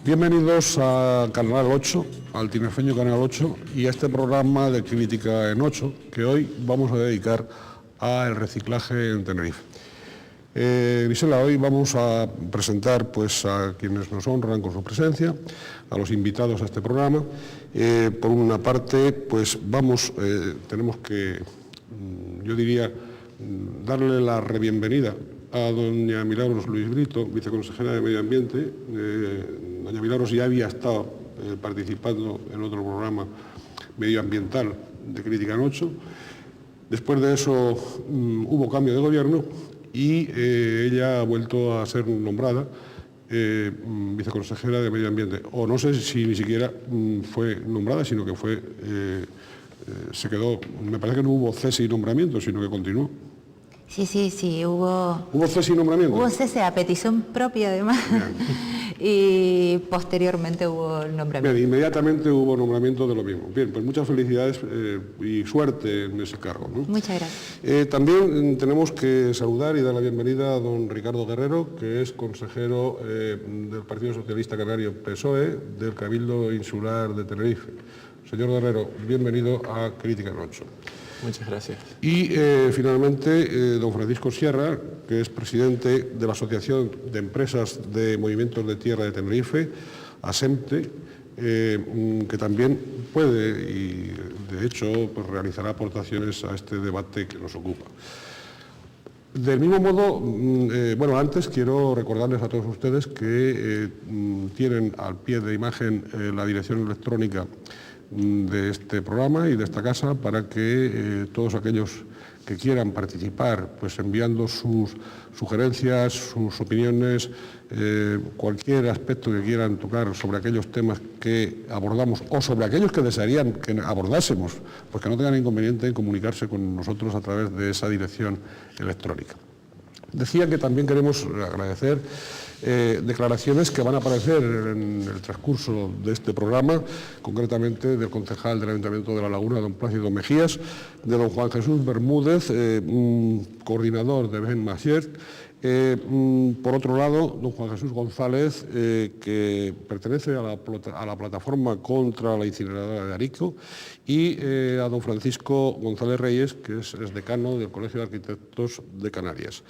Bienvenidos a Canal 8, al tinerfeño Canal 8 y a este programa de Crítica en 8 que hoy vamos a dedicar al reciclaje en Tenerife. Grisela, hoy vamos a presentar pues, a quienes nos honran con su presencia, a los invitados a este programa. Por una parte, pues tenemos que, yo diría, darle la bienvenida a doña Milagros Luis Brito, viceconsejera de Medio Ambiente. Doña Milagros ya había estado participando en otro programa medioambiental de Crítica en 8. Después de eso hubo cambio de gobierno y ella ha vuelto a ser nombrada viceconsejera de Medio Ambiente. O no sé si ni siquiera fue nombrada, sino que se quedó. Me parece que no hubo cese y nombramiento, sino que continuó. Sí, hubo... ¿Hubo cese y nombramiento? Hubo cese a petición propia, además, y posteriormente hubo el nombramiento. Bien, inmediatamente hubo nombramiento de lo mismo. Bien, pues muchas felicidades y suerte en ese cargo, ¿no? Muchas gracias. También tenemos que saludar y dar la bienvenida a don Ricardo Guerrero, que es consejero del Partido Socialista Canario PSOE del Cabildo Insular de Tenerife. Señor Guerrero, bienvenido a Crítica en 8. Muchas gracias. Y finalmente, don Francisco Sierra, que es presidente de la Asociación de Empresas de Movimientos de Tierra de Tenerife, ASEMTE, que también puede y de hecho pues, realizará aportaciones a este debate que nos ocupa. Del mismo modo, antes quiero recordarles a todos ustedes que tienen al pie de imagen la dirección electrónica de este programa y de esta casa para que todos aquellos que quieran participar, pues enviando sus sugerencias, sus opiniones, cualquier aspecto que quieran tocar sobre aquellos temas que abordamos o sobre aquellos que desearían que abordásemos, pues que no tengan inconveniente en comunicarse con nosotros a través de esa dirección electrónica. Decía que también queremos agradecer declaraciones que van a aparecer en el transcurso de este programa, concretamente del concejal del Ayuntamiento de La Laguna, don Plácido Mejías, de don Juan Jesús Bermúdez, coordinador de Ben Macier. Por otro lado, don Juan Jesús González, que pertenece a la plataforma contra la incineradora de Arico, y a don Francisco González Reyes, que es decano del Colegio de Arquitectos de Canarias.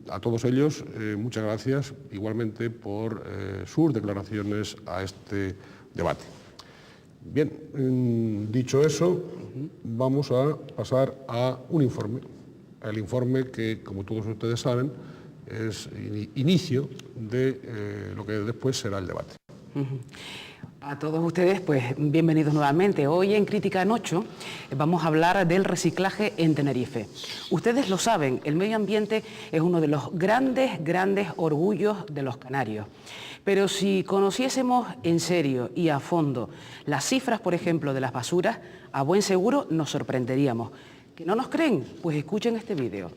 A todos ellos, muchas gracias igualmente por sus declaraciones a este debate. Bien, dicho eso, vamos a pasar a un informe. El informe que, como todos ustedes saben, es inicio de lo que después será el debate. A todos ustedes, pues bienvenidos nuevamente. Hoy en Crítica en 8 vamos a hablar del reciclaje en Tenerife. Ustedes lo saben, el medio ambiente es uno de los grandes orgullos de los canarios. Pero si conociésemos en serio y a fondo las cifras, por ejemplo, de las basuras, a buen seguro nos sorprenderíamos. ¿Que no nos creen? Pues escuchen este vídeo.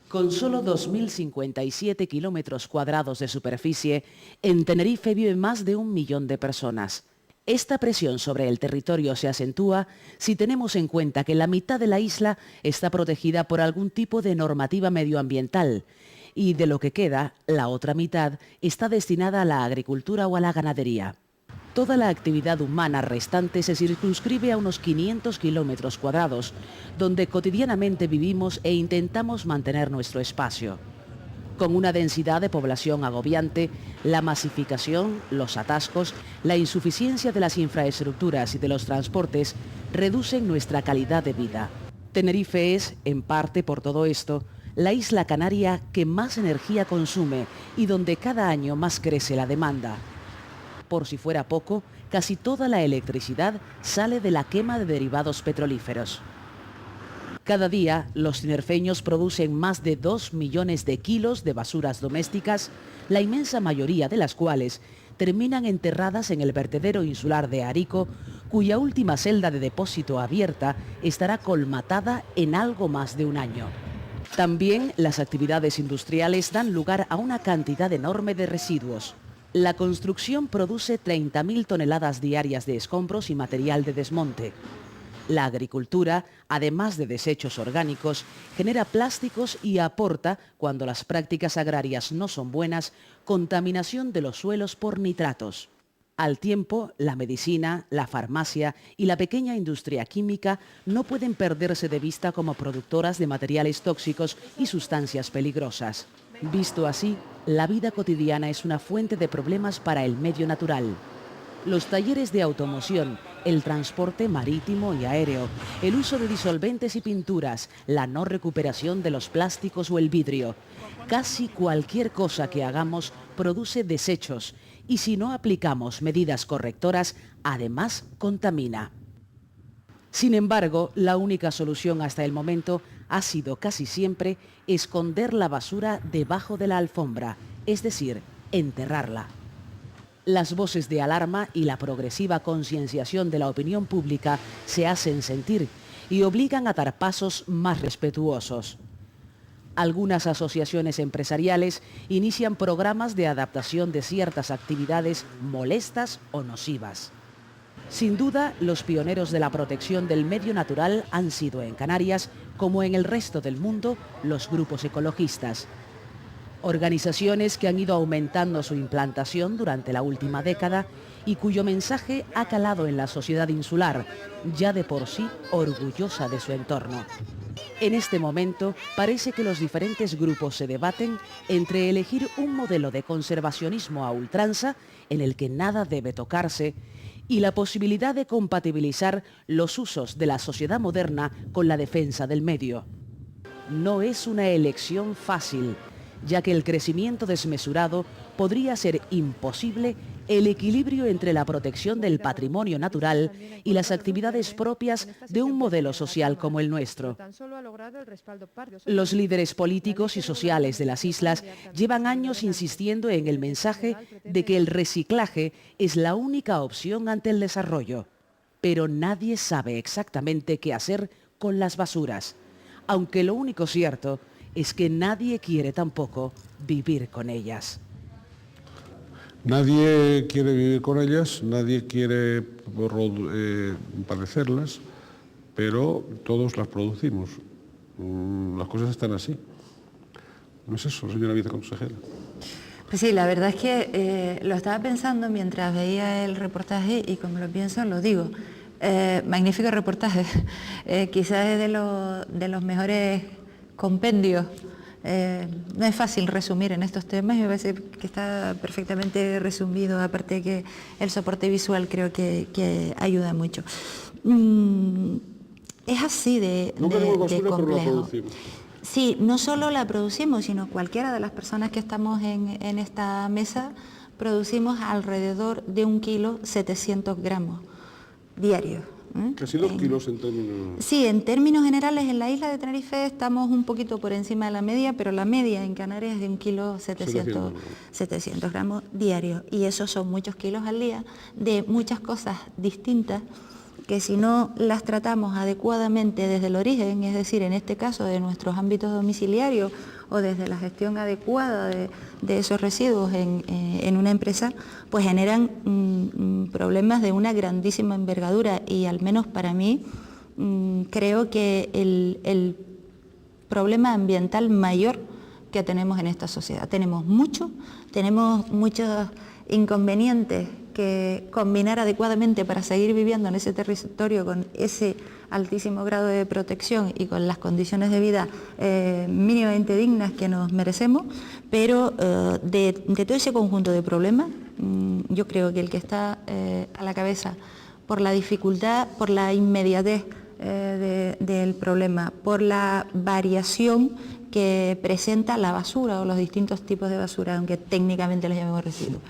Con solo 2.057 kilómetros cuadrados de superficie, en Tenerife viven más de 1 millón de personas. Esta presión sobre el territorio se acentúa si tenemos en cuenta que la mitad de la isla está protegida por algún tipo de normativa medioambiental y de lo que queda, la otra mitad está destinada a la agricultura o a la ganadería. Toda la actividad humana restante se circunscribe a unos 500 kilómetros cuadrados, donde cotidianamente vivimos e intentamos mantener nuestro espacio. Con una densidad de población agobiante, la masificación, los atascos, la insuficiencia de las infraestructuras y de los transportes reducen nuestra calidad de vida. Tenerife es, en parte por todo esto, la isla canaria que más energía consume y donde cada año más crece la demanda. Por si fuera poco, casi toda la electricidad sale de la quema de derivados petrolíferos. Cada día, los tinerfeños producen más de 2 millones de kilos de basuras domésticas, la inmensa mayoría de las cuales terminan enterradas en el vertedero insular de Arico, cuya última celda de depósito abierta estará colmatada en algo más de un año. También las actividades industriales dan lugar a una cantidad enorme de residuos. La construcción produce 30.000 toneladas diarias de escombros y material de desmonte. La agricultura, además de desechos orgánicos, genera plásticos y aporta, cuando las prácticas agrarias no son buenas, contaminación de los suelos por nitratos. Al tiempo, la medicina, la farmacia y la pequeña industria química no pueden perderse de vista como productoras de materiales tóxicos y sustancias peligrosas. Visto así, la vida cotidiana es una fuente de problemas para el medio natural. Los talleres de automoción, el transporte marítimo y aéreo, el uso de disolventes y pinturas, la no recuperación de los plásticos o el vidrio. Casi cualquier cosa que hagamos produce desechos y si no aplicamos medidas correctoras, además contamina. Sin embargo, la única solución hasta el momento ha sido casi siempre esconder la basura debajo de la alfombra, es decir, enterrarla. Las voces de alarma y la progresiva concienciación de la opinión pública se hacen sentir y obligan a dar pasos más respetuosos. Algunas asociaciones empresariales inician programas de adaptación de ciertas actividades molestas o nocivas. Sin duda, los pioneros de la protección del medio natural han sido en Canarias, como en el resto del mundo, los grupos ecologistas. Organizaciones que han ido aumentando su implantación durante la última década y cuyo mensaje ha calado en la sociedad insular, ya de por sí orgullosa de su entorno. En este momento parece que los diferentes grupos se debaten entre elegir un modelo de conservacionismo a ultranza, en el que nada debe tocarse, y la posibilidad de compatibilizar los usos de la sociedad moderna con la defensa del medio. No es una elección fácil, ya que el crecimiento desmesurado podría hacer imposible el equilibrio entre la protección del patrimonio natural y las actividades propias de un modelo social como el nuestro. Los líderes políticos y sociales de las islas llevan años insistiendo en el mensaje de que el reciclaje es la única opción ante el desarrollo, pero nadie sabe exactamente qué hacer con las basuras, aunque lo único cierto es que nadie quiere tampoco vivir con ellas. Nadie quiere vivir con ellas, nadie quiere padecerlas, pero todos las producimos. Las cosas están así. ¿No es eso, señora viceconsejera? Pues sí, la verdad es que lo estaba pensando mientras veía el reportaje y como lo pienso lo digo. Magnífico reportaje, quizás es de los mejores compendios. No es fácil resumir en estos temas y me parece que está perfectamente resumido, aparte que el soporte visual creo que ayuda mucho. Es así de complejo. Sí, no solo la producimos, sino cualquiera de las personas que estamos en esta mesa producimos alrededor de 1,7 kg diarios. Casi 2 kilos en términos... Sí, en términos generales en la isla de Tenerife estamos un poquito por encima de la media, pero la media en Canarias es de 1,7 gramos diarios. Y esos son muchos kilos al día de muchas cosas distintas que si no las tratamos adecuadamente desde el origen, es decir, en este caso de nuestros ámbitos domiciliarios o desde la gestión adecuada de esos residuos en una empresa, pues generan problemas de una grandísima envergadura y al menos para mí creo que el problema ambiental mayor que tenemos en esta sociedad. Tenemos muchos inconvenientes que combinar adecuadamente para seguir viviendo en ese territorio con ese altísimo grado de protección y con las condiciones de vida mínimamente dignas que nos merecemos, pero de todo ese conjunto de problemas, yo creo que el que está a la cabeza por la dificultad, por la inmediatez del problema, por la variación que presenta la basura o los distintos tipos de basura, aunque técnicamente los llamemos residuos,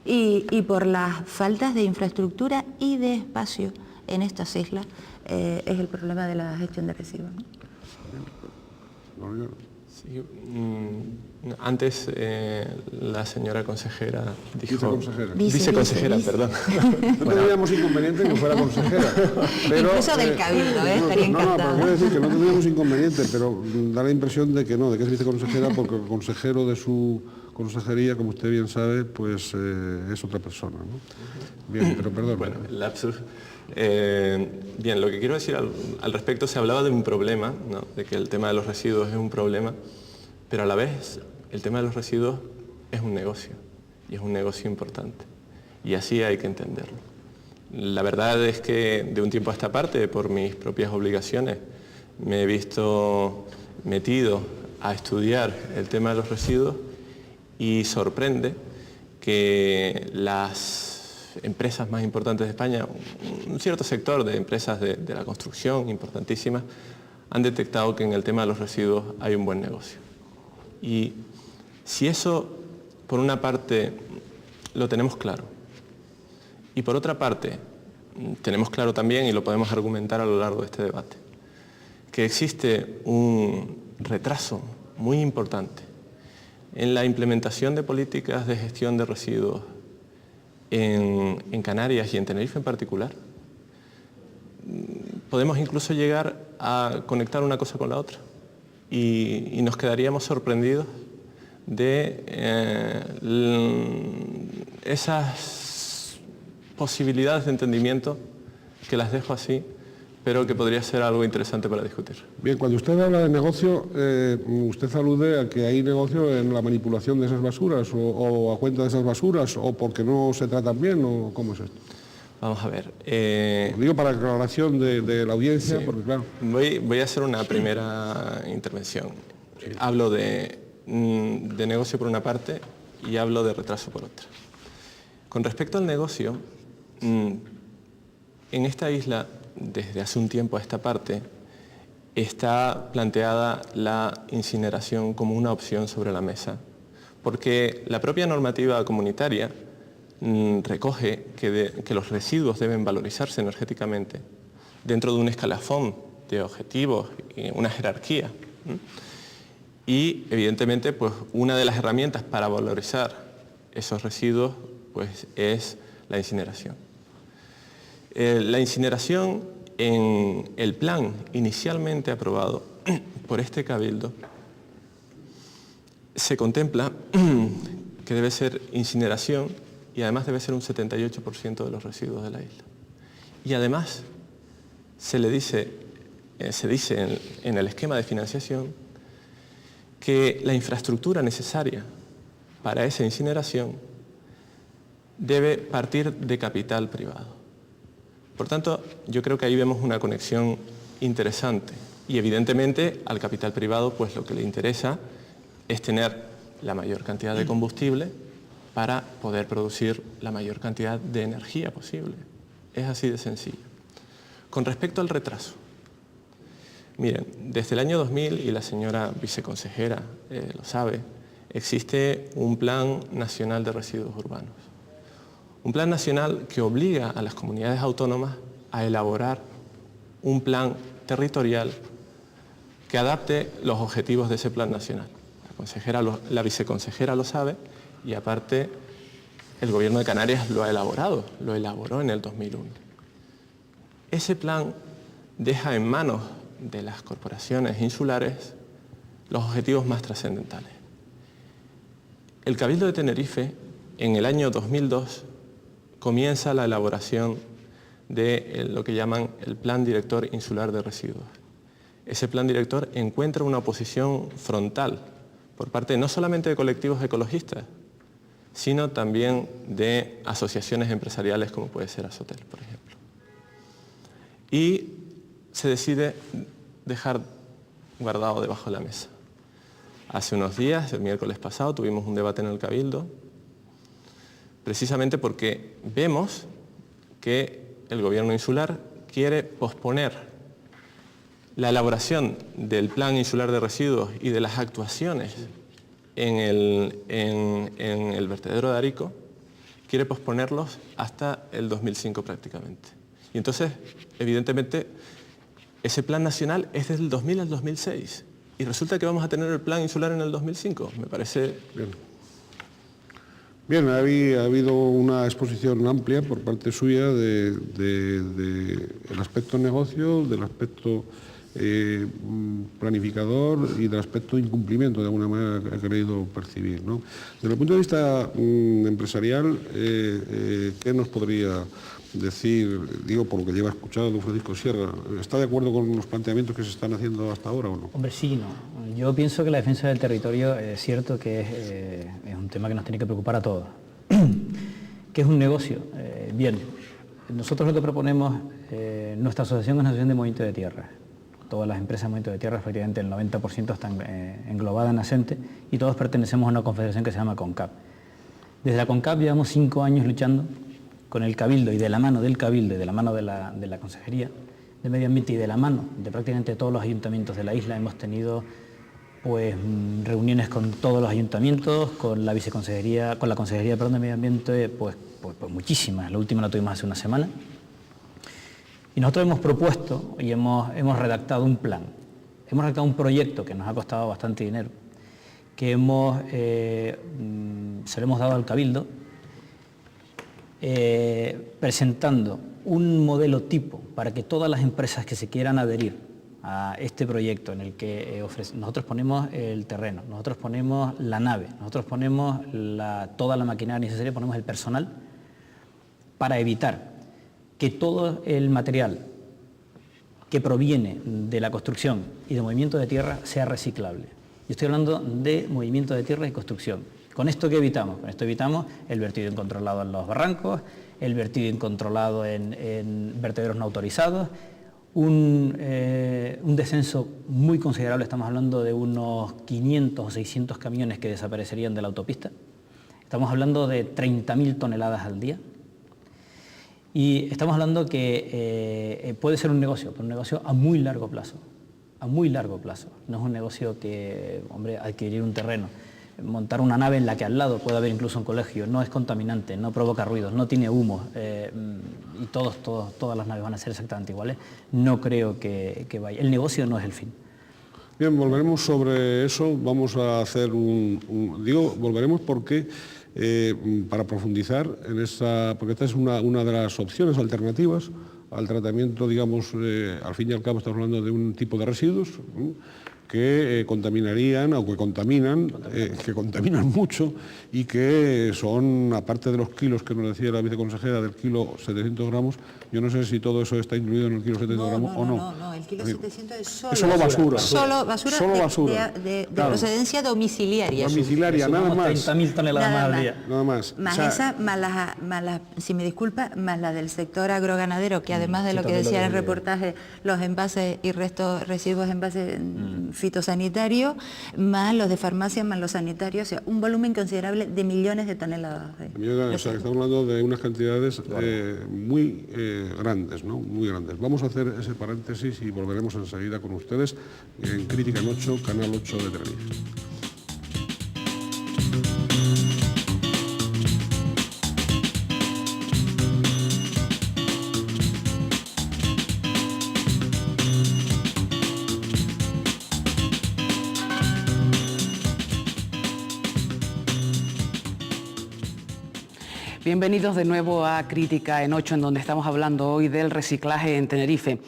y por las faltas de infraestructura y de espacio en estas islas, es el problema de la gestión de residuos, ¿no? Sí, antes la señora consejera dijo... Viceconsejera, perdón. No tendríamos inconveniente en que fuera consejera. Pero, incluso del Cabildo, estaría encantada. No, pero quiero decir que no tendríamos inconveniente, pero da la impresión de que no, de que es viceconsejera porque el consejero de su consejería, como usted bien sabe, pues es otra persona, ¿no? Bien, pero perdón. Bueno, lapsus. Bien, lo que quiero decir al respecto, se hablaba de un problema, ¿no? De que el tema de los residuos es un problema, pero a la vez el tema de los residuos es un negocio, y es un negocio importante, y así hay que entenderlo. La verdad es que de un tiempo a esta parte, por mis propias obligaciones, me he visto metido a estudiar el tema de los residuos y sorprende que las empresas más importantes de España, un cierto sector de empresas de la construcción importantísimas, han detectado que en el tema de los residuos hay un buen negocio. Y si eso, por una parte, lo tenemos claro, y por otra parte, tenemos claro también, y lo podemos argumentar a lo largo de este debate, que existe un retraso muy importante en la implementación de políticas de gestión de residuos en Canarias y en Tenerife en particular, podemos incluso llegar a conectar una cosa con la otra y nos quedaríamos sorprendidos de esas posibilidades de entendimiento, que las dejo así, pero que podría ser algo interesante para discutir. Bien, cuando usted habla de negocio, ¿usted alude a que hay negocio en la manipulación de esas basuras o a cuenta de esas basuras o porque no se tratan bien o cómo es esto? Vamos a ver. Lo digo para aclaración de la audiencia, sí, porque claro... Voy a hacer una primera intervención. Sí. Hablo de negocio por una parte y hablo de retraso por otra. Con respecto al negocio, en esta isla, desde hace un tiempo a esta parte, está planteada la incineración como una opción sobre la mesa, porque la propia normativa comunitaria recoge que los residuos deben valorizarse energéticamente dentro de un escalafón de objetivos, una jerarquía. Y evidentemente, pues, una de las herramientas para valorizar esos residuos, pues, es la incineración. La incineración, en el plan inicialmente aprobado por este Cabildo, se contempla que debe ser incineración y además debe ser un 78% de los residuos de la isla. Y además se dice en el esquema de financiación que la infraestructura necesaria para esa incineración debe partir de capital privado. Por tanto, yo creo que ahí vemos una conexión interesante y evidentemente al capital privado, pues, lo que le interesa es tener la mayor cantidad de combustible para poder producir la mayor cantidad de energía posible. Es así de sencillo. Con respecto al retraso, miren, desde el año 2000, y la señora viceconsejera lo sabe, existe un Plan Nacional de Residuos Urbanos. Un plan nacional que obliga a las comunidades autónomas a elaborar un plan territorial que adapte los objetivos de ese plan nacional. La viceconsejera lo sabe y aparte el Gobierno de Canarias lo elaboró en el 2001. Ese plan deja en manos de las corporaciones insulares los objetivos más trascendentales. El Cabildo de Tenerife, en el año 2002, comienza la elaboración de lo que llaman el Plan Director Insular de Residuos. Ese plan director encuentra una oposición frontal por parte no solamente de colectivos ecologistas, sino también de asociaciones empresariales como puede ser Azotel, por ejemplo. Y se decide dejar guardado debajo de la mesa. Hace unos días, el miércoles pasado, tuvimos un debate en el Cabildo, precisamente porque vemos que el Gobierno insular quiere posponer la elaboración del Plan Insular de Residuos y de las actuaciones en el vertedero de Arico, quiere posponerlos hasta el 2005 prácticamente. Y entonces, evidentemente, ese plan nacional es desde el 2000 al 2006 y resulta que vamos a tener el Plan Insular en el 2005. Me parece... Bien, ha habido una exposición amplia por parte suya del aspecto negocio, del aspecto planificador y del aspecto incumplimiento, de alguna manera, he querido percibir, ¿no? Desde el punto de vista empresarial, ¿qué nos podría decir, digo, por lo que lleva escuchado don Francisco Sierra? ¿Está de acuerdo con los planteamientos que se están haciendo hasta ahora o no? Hombre, sí, no. Yo pienso que la defensa del territorio es cierto que es un tema que nos tiene que preocupar a todos. ¿Qué es un negocio? Bien, nosotros lo que proponemos, nuestra asociación es una asociación de movimiento de tierras. Todas las empresas de movimiento de tierras, prácticamente el 90% están englobadas en ASEMTE y todos pertenecemos a una confederación que se llama CONCAP. Desde la CONCAP llevamos 5 años luchando con el Cabildo y de la mano del Cabildo y de la mano de la Consejería de Medio Ambiente y de la mano de prácticamente todos los ayuntamientos de la isla. Hemos tenido pues reuniones con todos los ayuntamientos, con la Viceconsejería, con la Consejería de Medio Ambiente, pues muchísimas. La última la tuvimos hace una semana. Y nosotros hemos propuesto y hemos redactado un plan. Hemos redactado un proyecto que nos ha costado bastante dinero, que se lo hemos dado al Cabildo, presentando un modelo tipo para que todas las empresas que se quieran adherir a este proyecto en el que nosotros ponemos el terreno, nosotros ponemos la nave, nosotros ponemos toda la maquinaria necesaria, ponemos el personal para evitar que todo el material que proviene de la construcción y de movimiento de tierra sea reciclable. Yo estoy hablando de movimiento de tierra y construcción. ¿Con esto qué evitamos? Con esto evitamos el vertido incontrolado en los barrancos, el vertido incontrolado en vertederos no autorizados, un descenso muy considerable, estamos hablando de unos 500 o 600 camiones que desaparecerían de la autopista. Estamos hablando de 30.000 toneladas al día. Y estamos hablando que puede ser un negocio, pero un negocio a muy largo plazo. A muy largo plazo. No es un negocio que, hombre, adquirir un terreno, montar una nave en la que al lado puede haber incluso un colegio, no es contaminante, no provoca ruidos, no tiene humo, y todas las naves van a ser exactamente iguales. No creo que vaya. El negocio no es el fin. Bien, volveremos sobre eso. Vamos a hacer volveremos porque para profundizar en esa, porque esta es una de las opciones alternativas al tratamiento, digamos, al fin y al cabo estamos hablando de un tipo de residuos que contaminarían o que contaminan mucho y que son, aparte de los kilos que nos decía la viceconsejera, del kilo 700 gramos, yo no sé si todo eso está incluido en el kilo 700 gramos o no. No, el kilo 700 es solo basura. Solo basura de procedencia domiciliaria. Domiciliaria, nada más. 30.000 toneladas más al día. Nada más. Más esa, más la, si me disculpa, más la del sector agroganadero, que además de lo que decía en el reportaje, los envases y residuos envases fitosanitarios, más los de farmacia, más los sanitarios, o sea, un volumen considerable de millones de toneladas. O sea, estamos hablando de unas cantidades muy grandes, ¿no? Muy grandes. Vamos a hacer ese paréntesis y volveremos enseguida con ustedes en Crítica en 8, Canal 8 de Tenerife. Bienvenidos de nuevo a Crítica en 8, en donde estamos hablando hoy del reciclaje en Tenerife.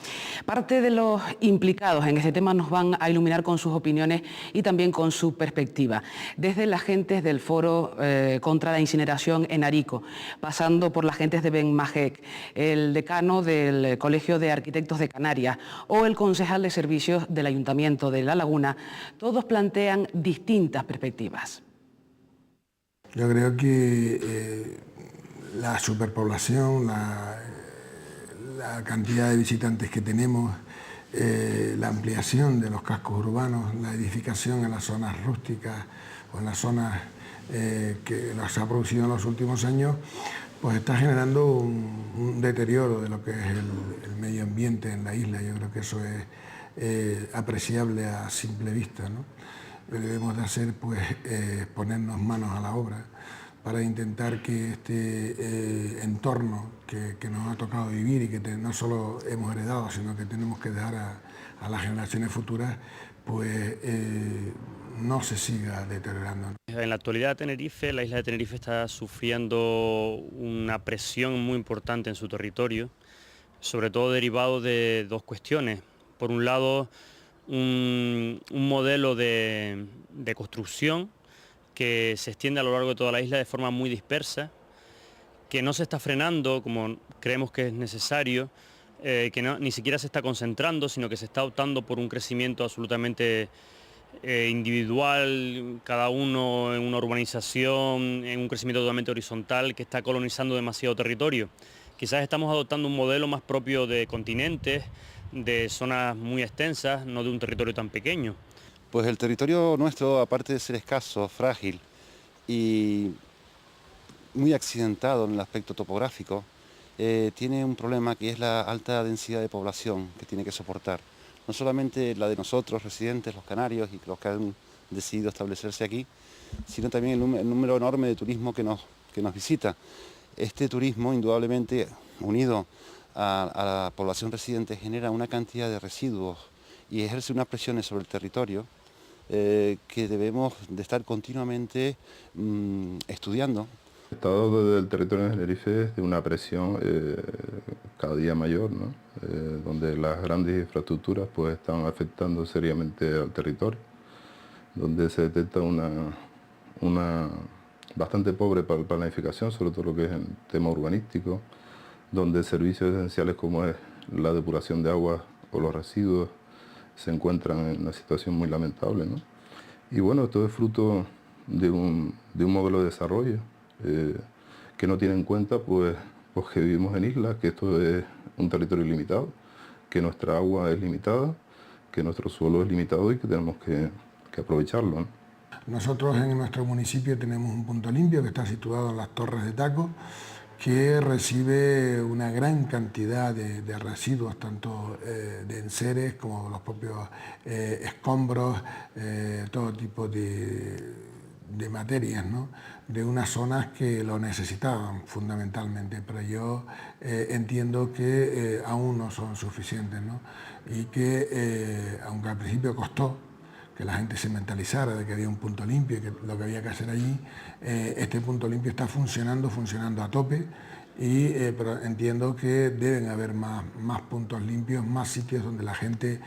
Parte de los implicados en este tema nos van a iluminar con sus opiniones y también con su perspectiva. Desde las gentes del Foro contra la Incineración en Arico, pasando por las gentes de Benmajec, el decano del Colegio de Arquitectos de Canarias o el concejal de servicios del Ayuntamiento de La Laguna, todos plantean distintas perspectivas. Yo creo que la superpoblación, la cantidad de visitantes que tenemos, la ampliación de los cascos urbanos, la edificación en las zonas rústicas o en las zonas que se ha producido en los últimos años, pues está generando un deterioro de lo que es el medio ambiente en la isla. Yo creo que eso es apreciable a simple vista, ¿no? Lo que debemos de hacer, pues, ponernos manos a la obra para intentar que este entorno que nos ha tocado vivir y que no solo hemos heredado, sino que tenemos que dejar a las generaciones futuras, pues no se siga deteriorando. En la actualidad Tenerife, la isla de Tenerife está sufriendo una presión muy importante en su territorio, sobre todo derivado de dos cuestiones. por un lado, un modelo de construcción que se extiende a lo largo de toda la isla de forma muy dispersa, que no se está frenando como creemos que es necesario, que ni siquiera se está concentrando, sino que se está optando por un crecimiento absolutamente individual, cada uno en una urbanización, en un crecimiento totalmente horizontal que está colonizando demasiado territorio. Quizás estamos adoptando un modelo más propio de continentes, de zonas muy extensas, no de un territorio tan pequeño. Pues el territorio nuestro, aparte de ser escaso, frágil y muy accidentado en el aspecto topográfico, tiene un problema que es la alta densidad de población que tiene que soportar. No solamente la de nosotros, residentes, los canarios y los que han decidido establecerse aquí, sino también el número enorme de turismo que nos visita. Este turismo, indudablemente, unido a la población residente, genera una cantidad de residuos y ejerce unas presiones sobre el territorio que debemos de estar continuamente estudiando. El estado del territorio de Tenerife es de una presión cada día mayor, ¿no? Donde las grandes infraestructuras pues, están afectando seriamente al territorio, donde se detecta una bastante pobre planificación, sobre todo lo que es el tema urbanístico, donde servicios esenciales como es la depuración de agua o los residuos se encuentran en una situación muy lamentable, ¿no? Y bueno, esto es fruto de un modelo de desarrollo que no tiene en cuenta pues que vivimos en islas, que esto es un territorio limitado, que nuestra agua es limitada, que nuestro suelo es limitado y que tenemos que aprovecharlo, ¿no? Nosotros en nuestro municipio tenemos un punto limpio que está situado en las Torres de Taco, que recibe una gran cantidad de residuos, tanto de enseres como los propios escombros, todo tipo de materias, ¿no? De unas zonas que lo necesitaban fundamentalmente, pero yo entiendo que aún no son suficientes, ¿no? Y que aunque al principio costó que la gente se mentalizara de que había un punto limpio y que lo que había que hacer allí, este punto limpio está funcionando a tope, pero entiendo que deben haber más puntos limpios, más sitios donde la gente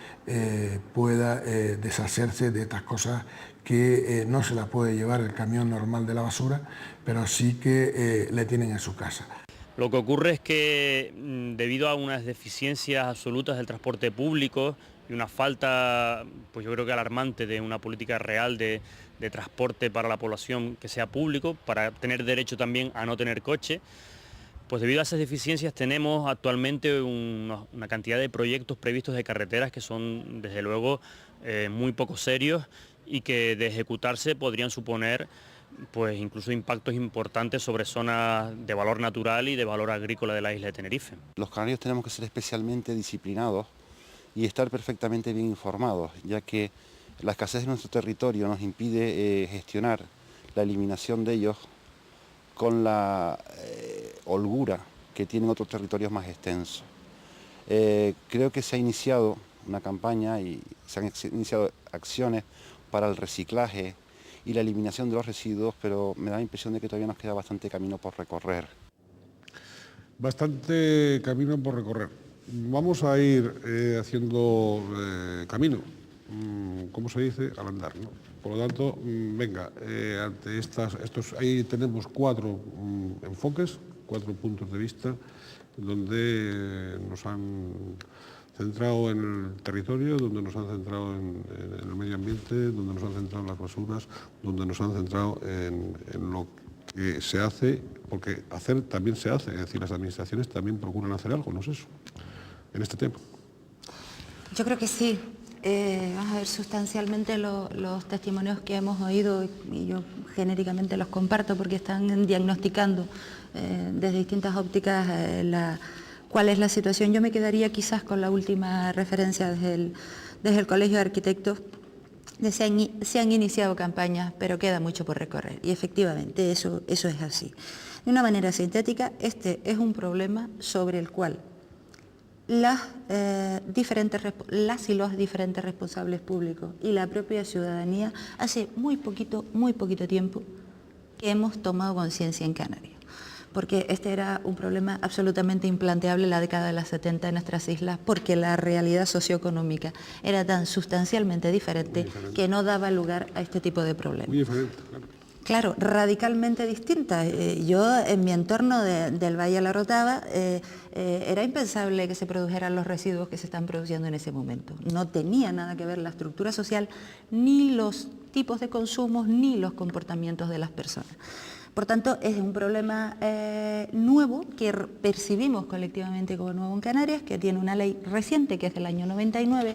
pueda deshacerse de estas cosas que no se las puede llevar el camión normal de la basura, pero sí que le tienen en su casa. Lo que ocurre es que debido a unas deficiencias absolutas del transporte público y una falta, pues yo creo que alarmante, de una política real de transporte para la población que sea público, para tener derecho también a no tener coche, pues debido a esas deficiencias tenemos actualmente una cantidad de proyectos previstos de carreteras que son desde luego muy poco serios y que de ejecutarse podrían suponer pues incluso impactos importantes sobre zonas de valor natural y de valor agrícola de la isla de Tenerife. Los canarios tenemos que ser especialmente disciplinados y estar perfectamente bien informados, ya que la escasez de nuestro territorio nos impide gestionar la eliminación de ellos con la holgura que tienen otros territorios más extensos. Creo que se ha iniciado una campaña y se han iniciado acciones para el reciclaje y la eliminación de los residuos, pero me da la impresión de que todavía nos queda bastante camino por recorrer. Bastante camino por recorrer. Vamos a ir haciendo camino, ¿cómo se dice? Al andar, ¿no? Por lo tanto, venga, ante ahí tenemos 4 enfoques, 4 puntos de vista, donde nos han centrado en el territorio, donde nos han centrado en el medio ambiente, donde nos han centrado en las basuras, donde nos han centrado en lo que se hace, porque hacer también se hace, es decir, las administraciones también procuran hacer algo, ¿no es eso?, en este tema. Yo creo que sí. Vamos a ver, sustancialmente los testimonios que hemos oído, y yo genéricamente los comparto porque están diagnosticando desde distintas ópticas cuál es la situación. Yo me quedaría quizás con la última referencia desde el Colegio de Arquitectos. Se han iniciado campañas, pero queda mucho por recorrer. Y efectivamente eso es así. De una manera sintética, este es un problema sobre el cual las y los diferentes responsables públicos y la propia ciudadanía hace muy poquito tiempo que hemos tomado conciencia en Canarias. porque este era un problema absolutamente implanteable en la década de los 70 en nuestras islas, porque la realidad socioeconómica era tan sustancialmente diferente que no daba lugar a este tipo de problemas. Muy diferente, claro. Claro, radicalmente distinta. Yo, en mi entorno del Valle de la Rotava, era impensable que se produjeran los residuos que se están produciendo en ese momento. No tenía nada que ver la estructura social, ni los tipos de consumos, ni los comportamientos de las personas. Por tanto, es un problema nuevo que percibimos colectivamente como nuevo en Canarias, que tiene una ley reciente, que es del año 99,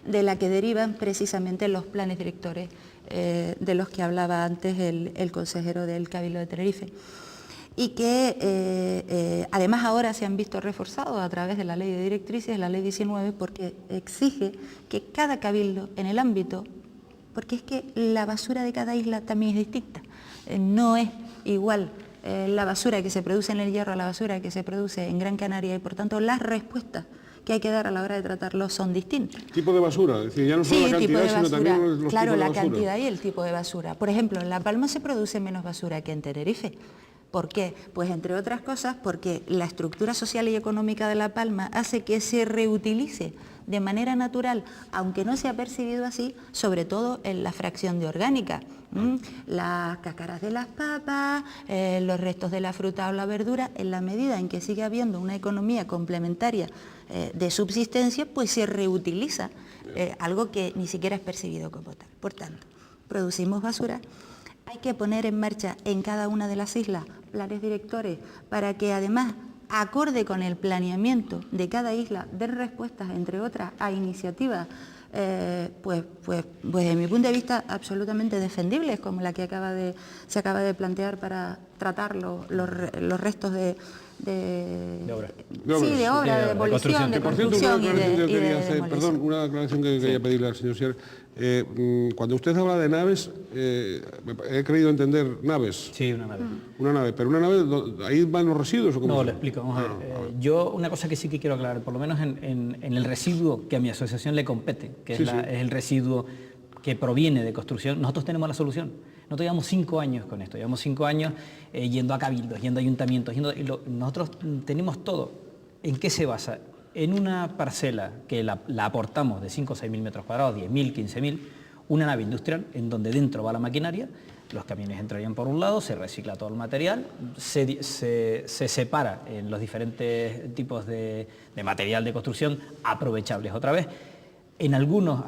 de la que derivan precisamente los planes directores de los que hablaba antes el consejero del Cabildo de Tenerife. Y que además ahora se han visto reforzados a través de la ley de directrices, la ley 19, porque exige que cada cabildo en el ámbito, porque es que la basura de cada isla también es distinta, no es igual la basura que se produce en el Hierro a la basura que se produce en Gran Canaria, y por tanto las respuestas que hay que dar a la hora de tratarlo son distintos. ¿Tipo de basura? Es decir, ya no solo la cantidad, sino también los tipos de basura. Claro, la cantidad y el tipo de basura. Por ejemplo, en La Palma se produce menos basura que en Tenerife. ¿Por qué? Pues entre otras cosas porque la estructura social y económica de La Palma hace que se reutilice de manera natural, aunque no se ha percibido así, sobre todo en la fracción de orgánica. Las cáscaras de las papas, los restos de la fruta o la verdura, en la medida en que sigue habiendo una economía complementaria de subsistencia, pues se reutiliza algo que ni siquiera es percibido como tal. Por tanto, producimos basura. Hay que poner en marcha en cada una de las islas planes directores para que además, acorde con el planeamiento de cada isla, den respuestas, entre otras, a iniciativas, pues desde mi punto de vista absolutamente defendibles, como la que se acaba de plantear para tratar los restos de obra. Sí, de obra, de demolición, de construcción y de demolición. Perdón, una aclaración que quería pedirle al señor Sierra. Cuando usted habla de naves, he creído entender naves. Sí, una nave. Una nave, pero una nave, ¿ahí van los residuos o cómo? No, lo explico, vamos a ver. Yo una cosa que sí que quiero aclarar, por lo menos en el residuo que a mi asociación le compete, que es el residuo que proviene de construcción, nosotros tenemos la solución. Nosotros llevamos 5 años con esto, llevamos 5 años yendo a cabildos, yendo a ayuntamientos, nosotros tenemos todo. ¿En qué se basa? En una parcela que la aportamos de 5 o 6.000 metros cuadrados, 10.000, 15.000, una nave industrial en donde dentro va la maquinaria, los camiones entrarían por un lado, se recicla todo el material, se separa en los diferentes tipos de material de construcción aprovechables otra vez. En algunos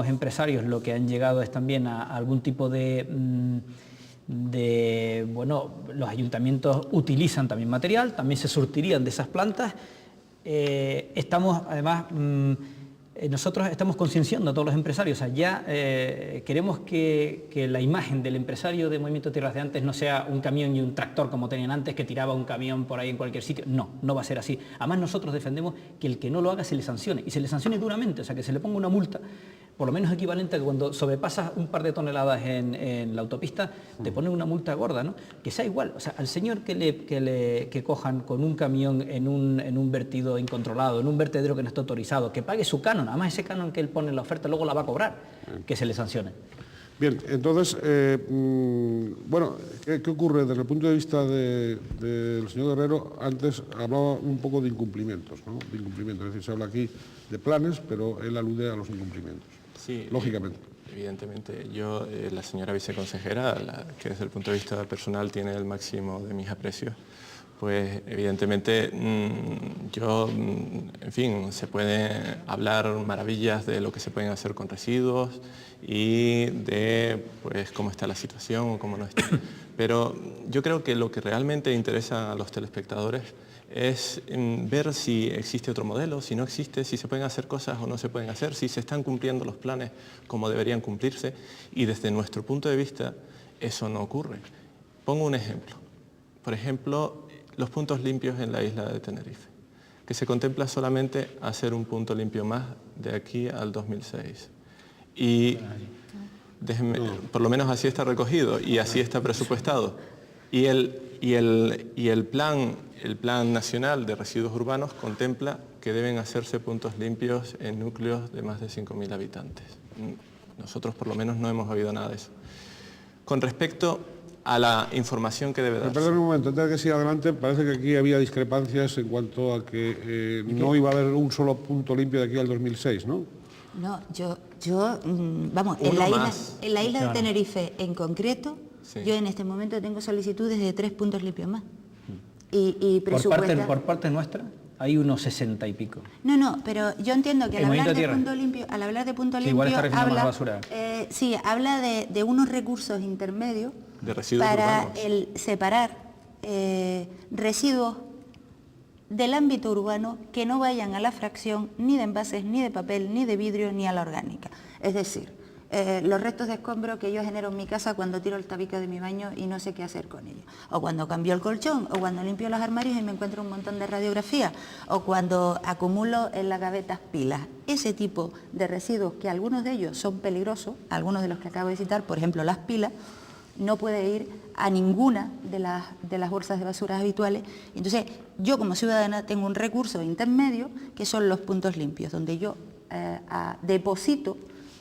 empresarios lo que han llegado es también a algún tipo bueno, los ayuntamientos utilizan también material, también se surtirían de esas plantas. Estamos además, nosotros estamos concienciando a todos los empresarios, o sea, ya queremos que la imagen del empresario de Movimiento Tierras de antes no sea un camión y un tractor como tenían antes, que tiraba un camión por ahí en cualquier sitio. No, no va a ser así. Además nosotros defendemos que el que no lo haga se le sancione, y se le sancione duramente, o sea, que se le ponga una multa, por lo menos equivalente a que cuando sobrepasas un par de toneladas en la autopista, te ponen una multa gorda, ¿no? Que sea igual, o sea, al señor que cojan con un camión en un vertido incontrolado, en un vertedero que no está autorizado, que pague su canon, además ese canon que él pone en la oferta luego la va a cobrar, que se le sancione. Bien, entonces, bueno, ¿qué ocurre desde el punto de vista del señor Guerrero? Antes hablaba un poco de incumplimientos, ¿no? De incumplimientos, es decir, se habla aquí de planes, pero él alude a los incumplimientos. Sí, lógicamente. Evidentemente, yo, la señora viceconsejera, que desde el punto de vista personal tiene el máximo de mis aprecios, pues evidentemente yo, en fin, se puede hablar maravillas de lo que se pueden hacer con residuos y de pues cómo está la situación o cómo no está. Pero yo creo que lo que realmente interesa a los telespectadores es ver si existe otro modelo, si no existe, si se pueden hacer cosas o no se pueden hacer, si se están cumpliendo los planes como deberían cumplirse, y desde nuestro punto de vista eso no ocurre. Pongo un ejemplo. Por ejemplo, los puntos limpios en la isla de Tenerife, que se contempla solamente hacer un punto limpio más de aquí al 2006. Y por lo menos así está recogido y así está presupuestado. Y el plan nacional de residuos urbanos contempla que deben hacerse puntos limpios en núcleos de más de 5.000 habitantes. Nosotros por lo menos no hemos habido nada de eso. Con respecto a la información que debe darse. Perdón un momento, antes de que siga adelante, parece que aquí había discrepancias en cuanto a que no iba a haber un solo punto limpio de aquí al 2006, ¿no? No, vamos, en la isla de Tenerife en concreto, sí. Yo en este momento tengo solicitudes de 3 puntos limpios más. Y por parte nuestra hay unos 60 y pico. No, pero yo entiendo que al hablar de punto limpio, igual está refiriendo más basura. Sí, habla de unos recursos intermedios de residuos para urbanos. Separar residuos del ámbito urbano que no vayan a la fracción ni de envases, ni de papel, ni de vidrio, ni a la orgánica. Es decir, los restos de escombro que yo genero en mi casa cuando tiro el tabique de mi baño y no sé qué hacer con ellos. O cuando cambio el colchón, o cuando limpio los armarios y me encuentro un montón de radiografías, o cuando acumulo en las gavetas pilas. Ese tipo de residuos, que algunos de ellos son peligrosos, algunos de los que acabo de citar, por ejemplo las pilas, no puede ir a ninguna de las bolsas de basura habituales. Entonces, yo como ciudadana tengo un recurso intermedio que son los puntos limpios, donde yo deposito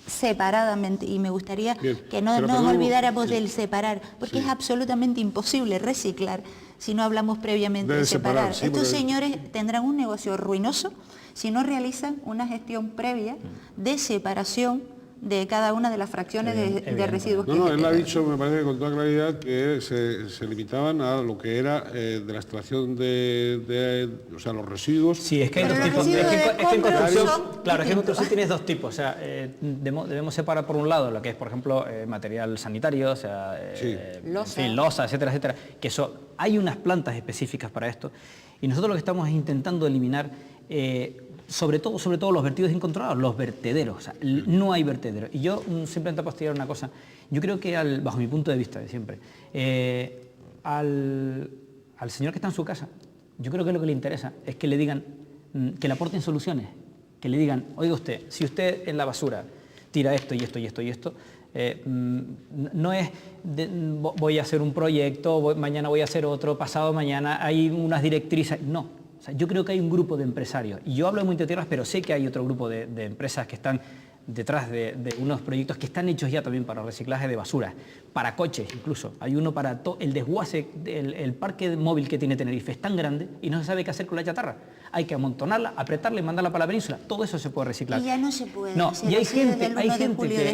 separadamente, y me gustaría que no nos olvidáramos del separar, porque es absolutamente imposible reciclar si no hablamos previamente de separar. Estos señores tendrán un negocio ruinoso si no realizan una gestión previa de separación de cada una de las fracciones de residuos. No, él ha dicho, me parece que con toda claridad, que se limitaban a lo que era de la extracción o sea, los residuos. Sí, es que hay dos tipos. Es que en construcción tienes dos tipos. O sea, debemos separar por un lado lo que es, por ejemplo, material sanitario, o sea, losa, etcétera, etcétera. Que hay unas plantas específicas para esto, y nosotros lo que estamos es intentando eliminar sobre todo los vertidos incontrolados, los vertederos. O sea, no hay vertederos. Y yo simplemente apostaría una cosa. Yo creo que, bajo mi punto de vista de siempre, al señor que está en su casa, yo creo que lo que le interesa es que le digan, que le aporten soluciones, que le digan, oiga usted, si usted en la basura tira esto y esto y esto y esto, no es voy a hacer un proyecto, mañana voy a hacer otro, pasado mañana hay unas directrices, no. O sea, yo creo que hay un grupo de empresarios, y yo hablo de Multitierras, pero sé que hay otro grupo de empresas que están detrás de unos proyectos que están hechos ya también para reciclaje de basura, para coches incluso. Hay uno para el desguace, el parque móvil que tiene Tenerife es tan grande y no se sabe qué hacer con la chatarra. Hay que amontonarla, apretarla y mandarla para la península. Todo eso se puede reciclar. Y ya no se puede. No, y hay gente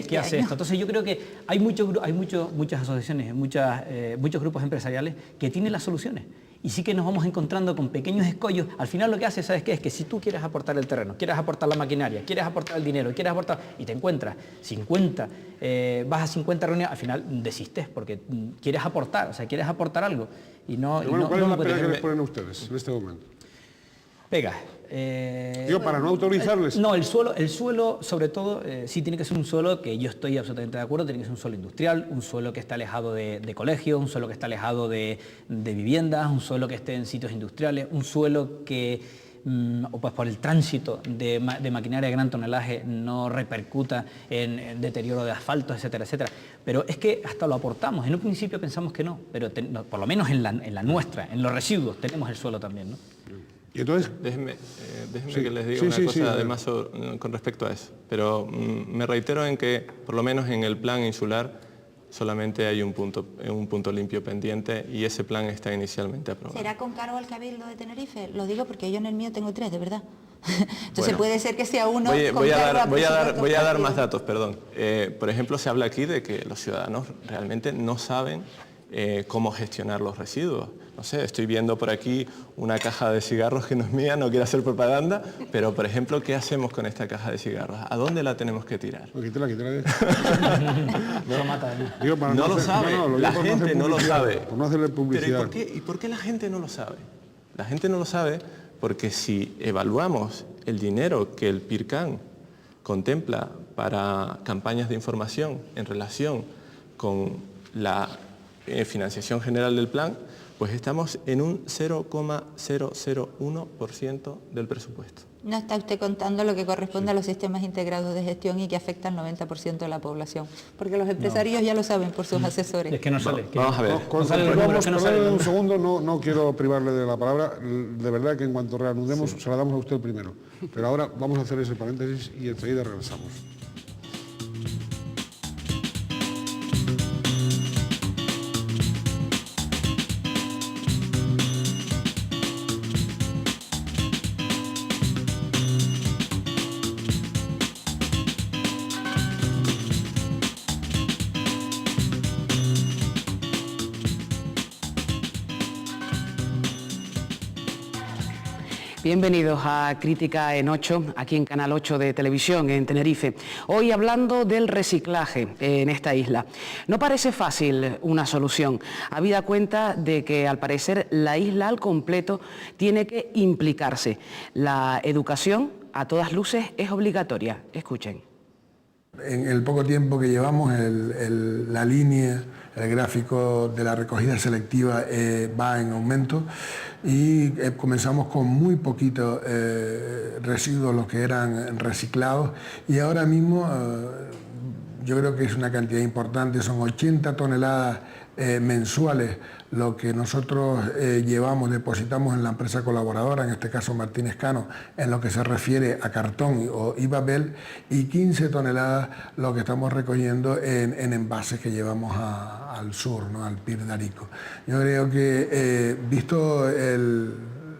que hace esto. Entonces yo creo que hay muchas asociaciones, muchos grupos empresariales que tienen las soluciones. Y sí que nos vamos encontrando con pequeños escollos. Al final lo que hace, ¿sabes qué? Es que si tú quieres aportar el terreno, quieres aportar la maquinaria, quieres aportar el dinero, quieres aportar... y te encuentras 50, vas a 50 reuniones, al final desistes porque quieres aportar, o sea, quieres aportar algo. Y no... Bueno, ¿cuál es la pega que les ponen ustedes en este momento? Pega. Digo, para no autorizarles. No, el suelo sobre todo, sí tiene que ser un suelo que yo estoy absolutamente de acuerdo, tiene que ser un suelo industrial, un suelo que está alejado de colegios, un suelo que está alejado de viviendas, un suelo que esté en sitios industriales, un suelo que, pues por el tránsito de maquinaria de gran tonelaje no repercuta en deterioro de asfalto, etcétera, etcétera. Pero es que hasta lo aportamos. En un principio pensamos que no, pero por lo menos en la nuestra, en los residuos, tenemos el suelo también, ¿no? Y entonces, déjenme que les diga una cosa además con respecto a eso. Pero me reitero en que, por lo menos en el plan insular, solamente hay un punto limpio pendiente y ese plan está inicialmente aprobado. ¿Será con cargo al Cabildo de Tenerife? Lo digo porque yo en el mío tengo 3, de verdad. Entonces bueno, puede ser que sea uno... Voy a dar más datos, perdón. Por ejemplo, se habla aquí de que los ciudadanos realmente no saben cómo gestionar los residuos. No sé, estoy viendo por aquí una caja de cigarros que no es mía, no quiero hacer propaganda, pero por ejemplo, ¿qué hacemos con esta caja de cigarros? ¿A dónde la tenemos que tirar? Quítala. No lo mata. No lo sabe, la gente no lo sabe. Por no hacerle publicidad. Pero ¿y por qué la gente no lo sabe? La gente no lo sabe porque si evaluamos el dinero que el PIRCAN contempla para campañas de información en relación con la financiación general del plan, pues estamos en un 0,001% del presupuesto. No está usted contando lo que corresponde a los sistemas integrados de gestión y que afecta al 90% de la población, porque los empresarios ya lo saben por sus asesores. Es que no sale. Vamos a ver. Un segundo, no quiero privarle de la palabra. De verdad que en cuanto reanudemos se la damos a usted primero. Pero ahora vamos a hacer ese paréntesis y enseguida regresamos. Bienvenidos a Crítica en 8, aquí en Canal 8 de Televisión, en Tenerife. Hoy hablando del reciclaje en esta isla. No parece fácil una solución, habida cuenta de que al parecer la isla al completo tiene que implicarse. La educación, a todas luces, es obligatoria. Escuchen. En el poco tiempo que llevamos, la línea, el gráfico de la recogida selectiva va en aumento y comenzamos con muy poquitos residuos, los que eran reciclados, y ahora mismo yo creo que es una cantidad importante, son 80 toneladas mensuales lo que nosotros depositamos en la empresa colaboradora, en este caso Martínez Cano, en lo que se refiere a cartón o papel, y 15 toneladas lo que estamos recogiendo en envases que llevamos al sur, ¿no?, al PIR de Arico. Yo creo que, visto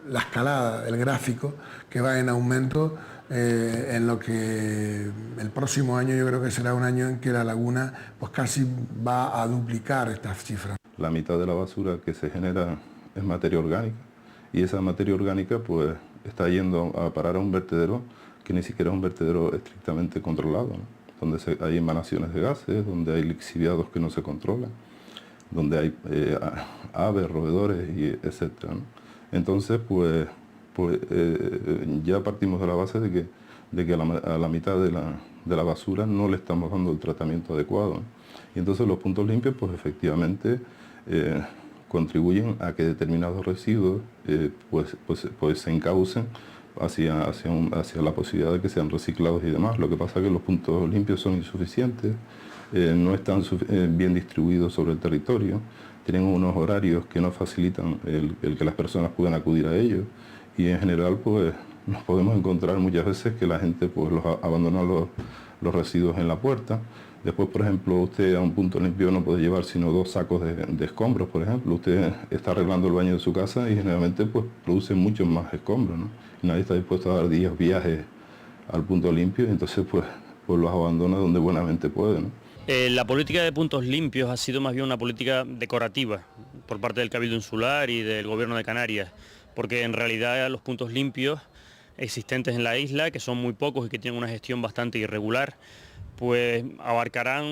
la escalada, el gráfico, que va en aumento, en lo que el próximo año yo creo que será un año en que la laguna pues casi va a duplicar estas cifras. La mitad de la basura que se genera es materia orgánica, y esa materia orgánica pues está yendo a parar a un vertedero que ni siquiera es un vertedero estrictamente controlado, ¿no?, donde hay emanaciones de gases, donde hay lixiviados que no se controlan, donde hay aves, roedores, etc., ¿no? Entonces pues ya partimos de la base de que a la mitad de la basura no le estamos dando el tratamiento adecuado, ¿no? Y entonces los puntos limpios pues efectivamente contribuyen a que determinados residuos pues se encaucen hacia la posibilidad de que sean reciclados y demás. Lo que pasa es que los puntos limpios son insuficientes, no están bien distribuidos sobre el territorio, tienen unos horarios que no facilitan el que las personas puedan acudir a ellos, y en general pues nos podemos encontrar muchas veces que la gente pues abandona los residuos en la puerta. Después, por ejemplo, usted a un punto limpio no puede llevar sino 2 sacos de escombros, por ejemplo. Usted está arreglando el baño de su casa y generalmente pues produce muchos más escombros, ¿no? Y nadie está dispuesto a dar 10 viajes al punto limpio, y entonces pues los abandona donde buenamente puede, ¿no? La política de puntos limpios ha sido más bien una política decorativa por parte del Cabildo Insular y del Gobierno de Canarias, porque en realidad los puntos limpios existentes en la isla, que son muy pocos y que tienen una gestión bastante irregular, pues abarcarán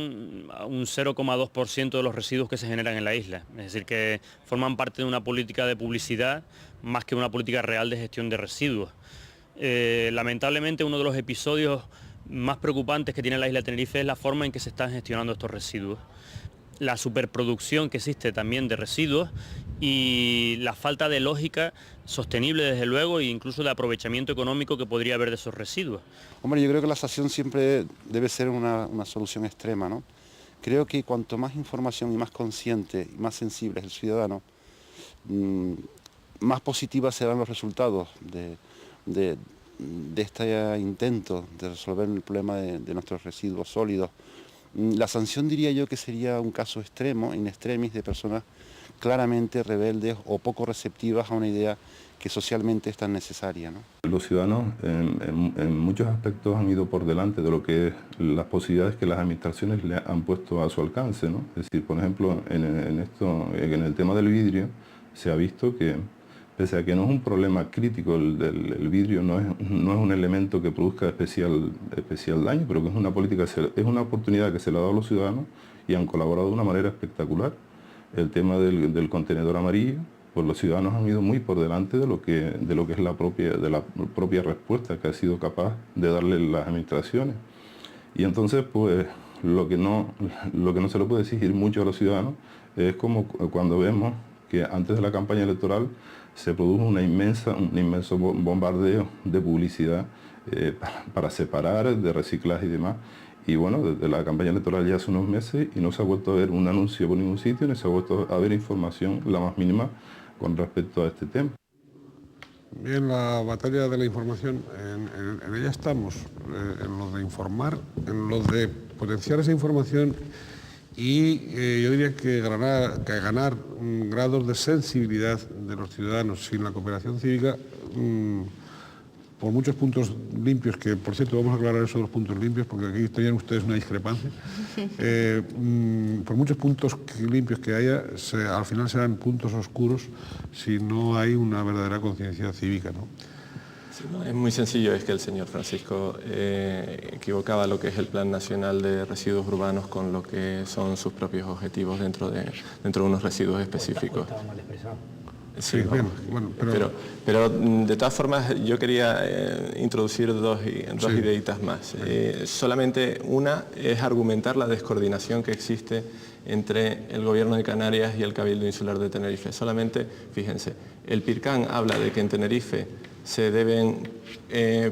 un 0,2% de los residuos que se generan en la isla. Es decir, que forman parte de una política de publicidad más que una política real de gestión de residuos. Lamentablemente, uno de los episodios más preocupantes que tiene la isla de Tenerife es la forma en que se están gestionando estos residuos. La superproducción que existe también de residuos y la falta de lógica sostenible, desde luego, e incluso de aprovechamiento económico que podría haber de esos residuos. Hombre, yo creo que la sanción siempre debe ser una solución extrema, ¿no? Creo que cuanto más información y más consciente y más sensible es el ciudadano, más positivas serán los resultados de este intento de resolver el problema de nuestros residuos sólidos. La sanción, diría yo, que sería un caso extremo, in extremis, de personas claramente rebeldes o poco receptivas a una idea que socialmente es tan necesaria, ¿no? Los ciudadanos en muchos aspectos han ido por delante de lo que es las posibilidades que las administraciones le han puesto a su alcance, ¿no? Es decir, por ejemplo, en el tema del vidrio se ha visto que, pese a que no es un problema crítico, el vidrio no es un elemento que produzca especial daño, pero que es una oportunidad que se le ha dado a los ciudadanos y han colaborado de una manera espectacular. El tema del contenedor amarillo, pues los ciudadanos han ido muy por delante de lo que es la propia respuesta que ha sido capaz de darle las administraciones. Y entonces, pues, lo que no se le puede exigir mucho a los ciudadanos es como cuando vemos que antes de la campaña electoral se produjo un inmenso bombardeo de publicidad para separar, de reciclaje y demás. Y bueno, desde la campaña electoral ya hace unos meses y no se ha vuelto a ver un anuncio por ningún sitio, ni se ha vuelto a ver información la más mínima con respecto a este tema. Bien, la batalla de la información, en ella estamos, en lo de informar, en lo de potenciar esa información y yo diría que ganar grados de sensibilidad de los ciudadanos. Sin la cooperación cívica, por muchos puntos limpios, que por cierto vamos a aclarar eso de los puntos limpios, porque aquí tenían ustedes una discrepancia, por muchos puntos limpios que haya, al final serán puntos oscuros si no hay una verdadera conciencia cívica, ¿no? Sí, no, es muy sencillo, es que el señor Francisco equivocaba lo que es el Plan Nacional de Residuos Urbanos con lo que son sus propios objetivos dentro de unos residuos específicos. Estaba mal expresado. Sí, Sí, vamos. bueno, pero de todas formas yo quería introducir dos ideitas más. Solamente una es argumentar la descoordinación que existe entre el Gobierno de Canarias y el Cabildo Insular de Tenerife. Solamente, fíjense, el PIRCAN habla de que en Tenerife se deben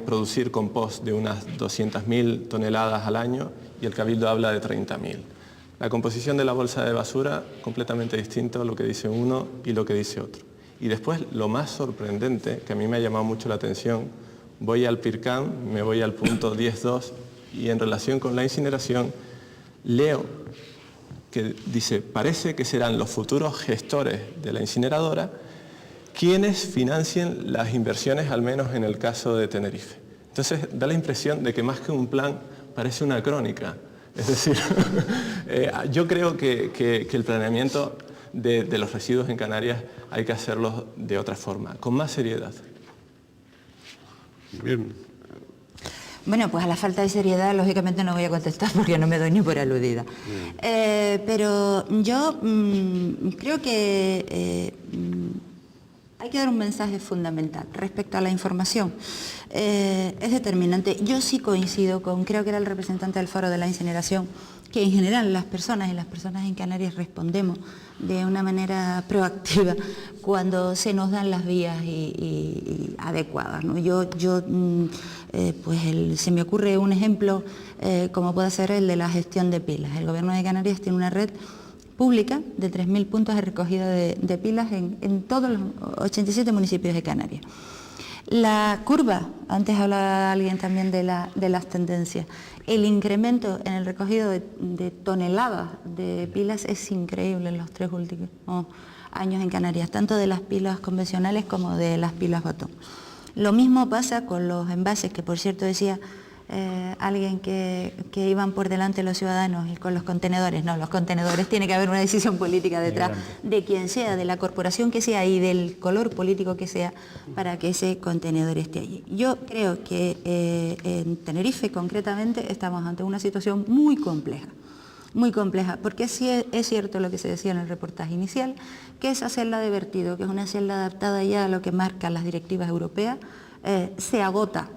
producir compost de unas 200.000 toneladas al año y el Cabildo habla de 30.000. La composición de la bolsa de basura completamente distinto a lo que dice uno y lo que dice otro. Y después, lo más sorprendente, que a mí me ha llamado mucho la atención, voy al PIRCAN, me voy al punto 10.2 y en relación con la incineración leo que dice, parece que serán los futuros gestores de la incineradora quienes financien las inversiones, al menos en el caso de Tenerife. Entonces da la impresión de que más que un plan parece una crónica. Es decir, yo creo que el planeamiento de los residuos en Canarias hay que hacerlo de otra forma, con más seriedad. Bien. Bueno, pues a la falta de seriedad, lógicamente no voy a contestar porque no me doy ni por aludida. Pero yo creo que hay que dar un mensaje fundamental respecto a la información. Es determinante. Yo sí coincido con, creo que era el representante del Foro de la Incineración, que en general las personas en Canarias respondemos de una manera proactiva cuando se nos dan las vías y adecuadas, ¿no? Se me ocurre un ejemplo como puede ser el de la gestión de pilas. El Gobierno de Canarias tiene una red pública de 3.000 puntos de recogida de pilas en todos los 87 municipios de Canarias. La curva, antes hablaba alguien también de las tendencias, el incremento en el recogido de toneladas de pilas es increíble en los 3 últimos años en Canarias, tanto de las pilas convencionales como de las pilas batón. Lo mismo pasa con los envases, que por cierto decía alguien que iban por delante los ciudadanos, y con los contenedores. No, los contenedores tiene que haber una decisión política detrás de quien sea, de la corporación que sea y del color político que sea, para que ese contenedor esté allí. Yo creo que en Tenerife concretamente estamos ante una situación muy compleja, porque sí es cierto lo que se decía en el reportaje inicial, que esa celda de vertido, que es una celda adaptada ya a lo que marcan las directivas europeas, se agota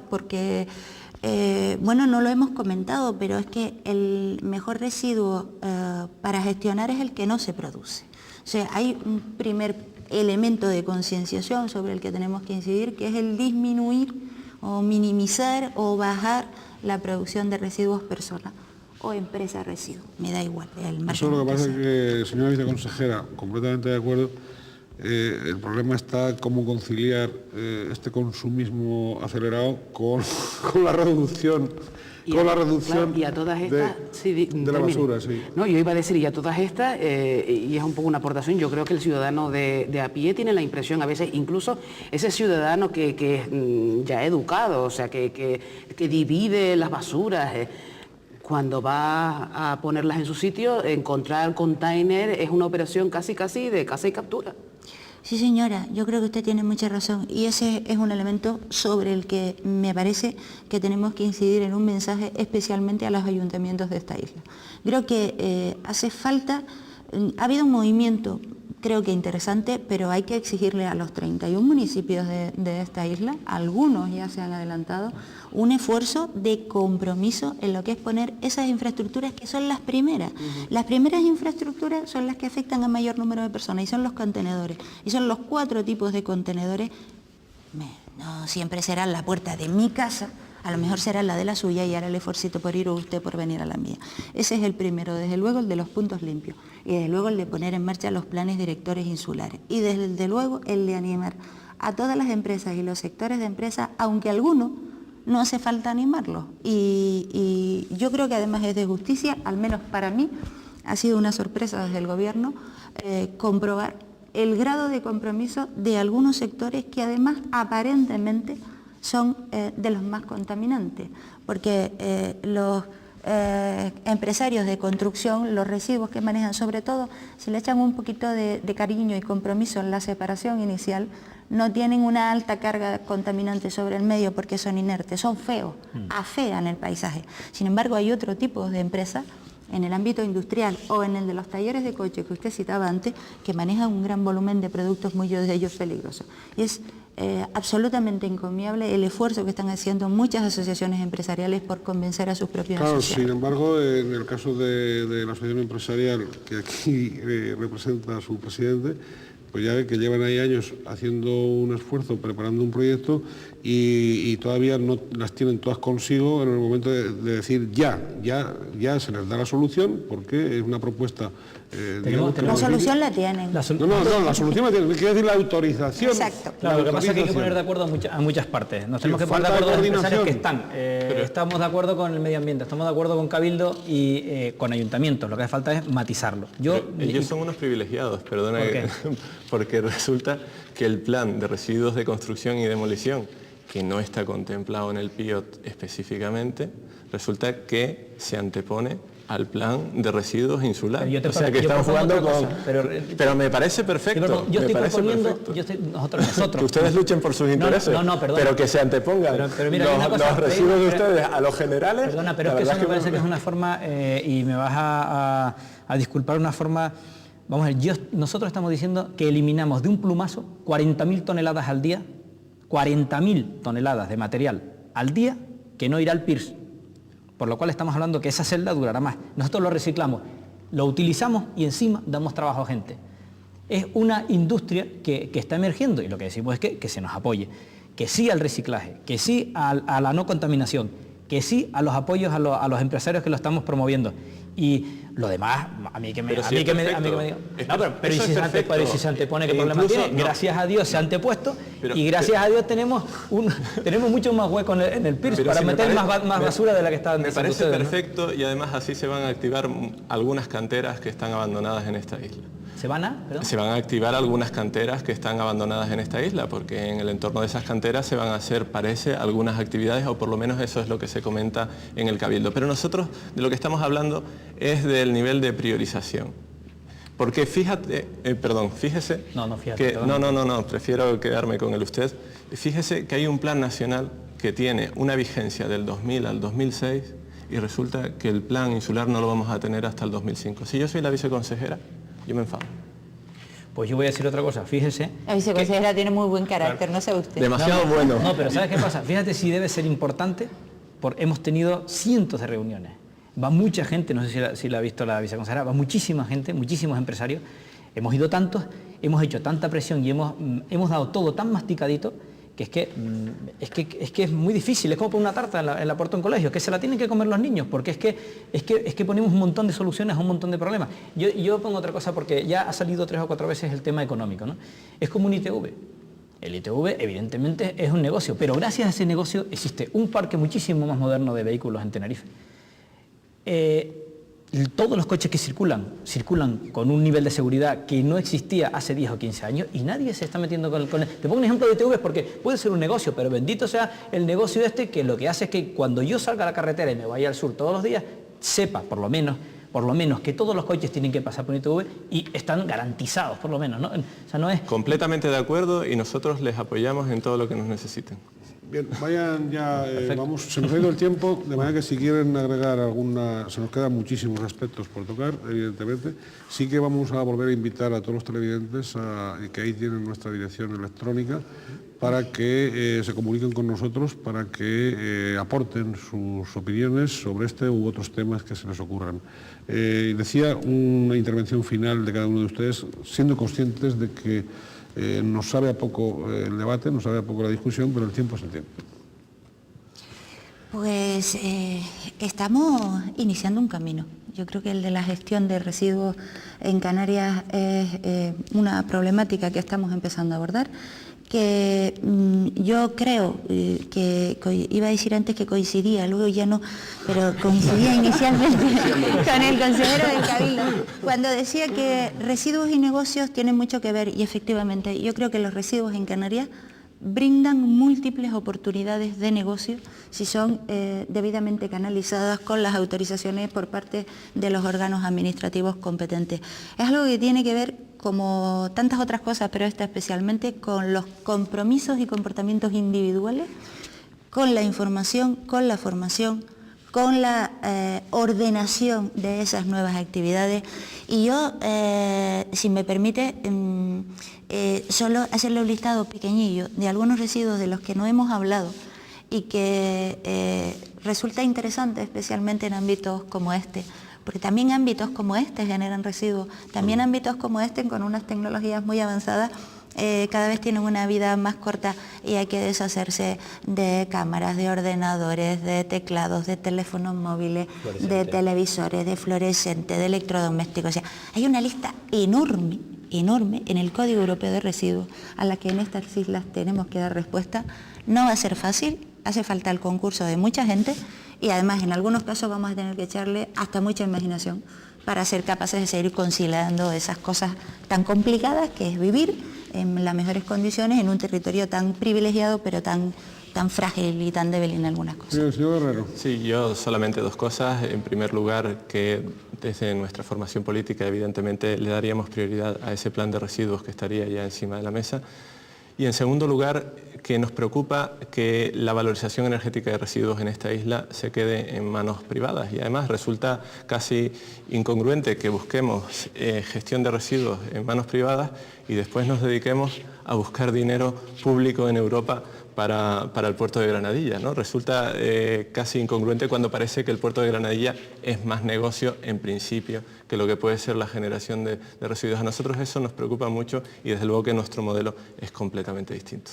porque, no lo hemos comentado, pero es que el mejor residuo para gestionar es el que no se produce. O sea, hay un primer elemento de concienciación sobre el que tenemos que incidir, que es el disminuir o minimizar o bajar la producción de residuos personas o empresa residuos, me da igual. Eso lo que pasa es que, señora viceconsejera, completamente de acuerdo. El problema está cómo conciliar este consumismo acelerado con la reducción y a todas estas, de la basura. Sí. No, yo iba a decir, y a todas estas, y es un poco una aportación, yo creo que el ciudadano de a pie tiene la impresión, a veces incluso ese ciudadano que es ya educado, o sea, que divide las basuras, cuando va a ponerlas en su sitio, encontrar container es una operación casi de caza y captura. Sí, señora, yo creo que usted tiene mucha razón y ese es un elemento sobre el que me parece que tenemos que incidir en un mensaje especialmente a los ayuntamientos de esta isla. Creo que hace falta, ha habido un movimiento, creo que interesante, pero hay que exigirle a los 31 municipios de esta isla, algunos ya se han adelantado, un esfuerzo de compromiso en lo que es poner esas infraestructuras que son las primeras. Las primeras infraestructuras son las que afectan a mayor número de personas y son los contenedores. Y son los 4 tipos de contenedores. No siempre será la puerta de mi casa, a lo mejor será la de la suya y hará el esfuerzo por ir o usted por venir a la mía. Ese es el primero, desde luego el de los puntos limpios y desde luego el de poner en marcha los planes directores insulares y desde luego el de animar a todas las empresas y los sectores de empresas, aunque algunos no hace falta animarlos. Y yo creo que además es de justicia, al menos para mí, ha sido una sorpresa desde el Gobierno comprobar el grado de compromiso de algunos sectores que además aparentemente son de los más contaminantes, porque los empresarios de construcción, los residuos que manejan, sobre todo, si le echan un poquito de cariño y compromiso en la separación inicial, no tienen una alta carga contaminante sobre el medio porque son inertes, son feos, afean el paisaje. Sin embargo, hay otro tipo de empresas en el ámbito industrial o en el de los talleres de coche que usted citaba antes, que manejan un gran volumen de productos, muchos de ellos peligrosos. Y es absolutamente encomiable el esfuerzo que están haciendo muchas asociaciones empresariales por convencer a sus propios asociados. Sin embargo, en el caso de la asociación empresarial que aquí representa a su presidente, pues ya ve que llevan ahí años haciendo un esfuerzo, preparando un proyecto y todavía no las tienen todas consigo en el momento de decir ya se les da la solución, porque es una propuesta... la solución la tienen. la solución la tienen, quiere decir la autorización. Exacto. Claro, lo que pasa es que hay que poner de acuerdo a muchas partes. Nos tenemos que poner de acuerdo con los empresarios que están. Estamos de acuerdo con el medio ambiente, estamos de acuerdo con Cabildo y con ayuntamientos. Lo que hace falta es matizarlo. Ellos son unos privilegiados, perdona, porque resulta que el plan de residuos de construcción y demolición, que no está contemplado en el PIOT específicamente, resulta que se antepone al plan de residuos insulares. O sea que están jugando con... Pero me parece perfecto. Yo estoy proponiendo... Nosotros. Que ustedes luchen por sus intereses, pero que se antepongan pero mira, los residuos de ustedes a los generales... Perdona, pero es que eso me parece que es una forma, y me vas a disculpar, una forma... Vamos a ver, nosotros estamos diciendo que eliminamos de un plumazo 40.000 toneladas al día, 40.000 toneladas de material al día que no irá al PIRS. Por lo cual estamos hablando que esa celda durará más. Nosotros lo reciclamos, lo utilizamos y encima damos trabajo a gente. Es una industria que está emergiendo y lo que decimos es que se nos apoye. Que sí al reciclaje, que sí a la no contaminación, que sí a los apoyos a los empresarios que lo estamos promoviendo. Y lo demás, a mí que me diga. Pero ¿y si se antepone, qué problema tiene? Gracias a Dios se ha antepuesto y gracias a Dios tenemos mucho más hueco en el PIRS para meter más basura de la que está antes. Me parece perfecto, y además así se van a activar algunas canteras que están abandonadas en esta isla. ¿Se van a activar algunas canteras que están abandonadas en esta isla, porque en el entorno de esas canteras se van a hacer, parece, algunas actividades, o por lo menos eso es lo que se comenta en el Cabildo. Pero nosotros de lo que estamos hablando es del nivel de priorización. Porque fíjese... prefiero quedarme con el usted. Fíjese que hay un plan nacional que tiene una vigencia del 2000 al 2006 y resulta que el plan insular no lo vamos a tener hasta el 2005. Si yo soy la viceconsejera, yo me enfado. Pues yo voy a decir otra cosa, fíjese... La viceconsejera tiene muy buen carácter, no sé usted. Demasiado bueno. No, pero ¿sabes qué pasa? Fíjate si debe ser importante, porque hemos tenido cientos de reuniones. Va mucha gente, no sé si la ha visto la viceconsejera, va muchísima gente, muchísimos empresarios. Hemos ido tantos, hemos hecho tanta presión y hemos dado todo tan masticadito que es que es muy difícil. Es como poner una tarta en la puerta de un colegio, que se la tienen que comer los niños, porque es que ponemos un montón de soluciones a un montón de problemas. Yo pongo otra cosa porque ya ha salido 3 o 4 veces el tema económico, ¿no? Es como un ITV. El ITV evidentemente es un negocio, pero gracias a ese negocio existe un parque muchísimo más moderno de vehículos en Tenerife. Todos los coches que circulan con un nivel de seguridad que no existía hace 10 o 15 años y nadie se está metiendo con él. Te pongo un ejemplo de ITV porque puede ser un negocio, pero bendito sea el negocio que lo que hace es que cuando yo salga a la carretera y me vaya al sur todos los días, sepa por lo menos que todos los coches tienen que pasar por ITV y están garantizados por lo menos, ¿no? O sea, no es... Completamente de acuerdo y nosotros les apoyamos en todo lo que nos necesiten. Bien, vayan ya, se nos ha ido el tiempo, de manera que si quieren agregar alguna, se nos quedan muchísimos aspectos por tocar, evidentemente. Sí que vamos a volver a invitar a todos los televidentes que ahí tienen nuestra dirección electrónica para que se comuniquen con nosotros, para que aporten sus opiniones sobre este u otros temas que se les ocurran. Decía una intervención final de cada uno de ustedes, siendo conscientes de que nos sabe a poco el debate, nos sabe a poco la discusión, pero el tiempo es el tiempo. Pues estamos iniciando un camino. Yo creo que el de la gestión de residuos en Canarias es una problemática que estamos empezando a abordar, que yo creo que iba a decir antes que coincidía, luego ya no, pero coincidía inicialmente con el consejero del Cabildo, cuando decía que residuos y negocios tienen mucho que ver, y efectivamente yo creo que los residuos en Canarias brindan múltiples oportunidades de negocio si son debidamente canalizadas con las autorizaciones por parte de los órganos administrativos competentes. Es algo que tiene que ver, como tantas otras cosas, pero esta especialmente, con los compromisos y comportamientos individuales, con la información, con la formación, con la ordenación de esas nuevas actividades. Y yo, si me permite, solo hacerle un listado pequeñillo de algunos residuos de los que no hemos hablado y que resulta interesante, especialmente en ámbitos como este, porque también ámbitos como este generan residuos, también ámbitos como este, con unas tecnologías muy avanzadas, cada vez tienen una vida más corta y hay que deshacerse de cámaras, de ordenadores, de teclados, de teléfonos móviles, de televisores, de fluorescentes, de electrodomésticos. O sea, hay una lista enorme en el Código Europeo de Residuos a la que en estas islas tenemos que dar respuesta. No va a ser fácil, hace falta el concurso de mucha gente y además en algunos casos vamos a tener que echarle hasta mucha imaginación para ser capaces de seguir conciliando esas cosas tan complicadas que es vivir en las mejores condiciones en un territorio tan privilegiado pero tan frágil y tan débil en algunas cosas. Bien, señor Guerrero. Sí, yo solamente dos cosas. En primer lugar, que desde nuestra formación política evidentemente le daríamos prioridad a ese plan de residuos que estaría ya encima de la mesa. Y en segundo lugar, que nos preocupa que la valorización energética de residuos en esta isla se quede en manos privadas. Y además resulta casi incongruente que busquemos gestión de residuos en manos privadas y después nos dediquemos a buscar dinero público en Europa para el puerto de Granadilla, ¿no? Resulta casi incongruente cuando parece que el puerto de Granadilla es más negocio en principio que lo que puede ser la generación de residuos. A nosotros eso nos preocupa mucho y desde luego que nuestro modelo es completamente distinto.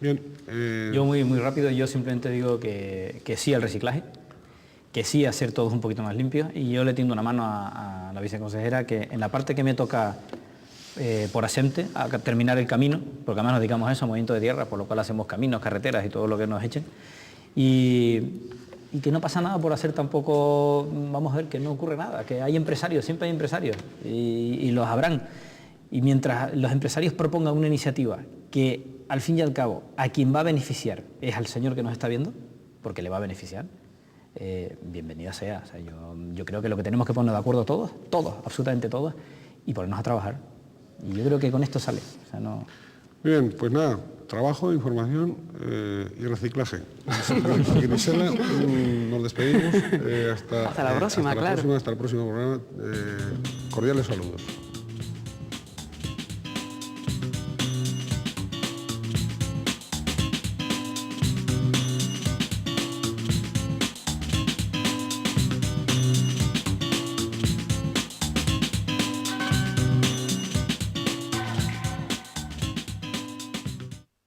Bien. Yo muy rápido, yo simplemente digo que sí al reciclaje, que sí a ser todos un poquito más limpios, y yo le tiendo una mano a la viceconsejera que en la parte que me toca por ASEMTE a terminar el camino, porque además nos dedicamos a eso, a movimiento de tierra, por lo cual hacemos caminos, carreteras y todo lo que nos echen, y que no pasa nada por hacer tampoco, vamos a ver, que no ocurre nada, que hay empresarios, siempre hay empresarios, y los habrán, y mientras los empresarios propongan una iniciativa que al fin y al cabo a quien va a beneficiar es al señor que nos está viendo, porque le va a beneficiar, bienvenida sea. O sea, yo creo que lo que tenemos que poner de acuerdo todos, absolutamente todos, y ponernos a trabajar. Y yo creo que con esto sale. O sea, no... Bien, pues nada, trabajo, información y reciclaje. Grisela, nos despedimos. Hasta la próxima, claro. Hasta el próximo programa. Cordiales saludos.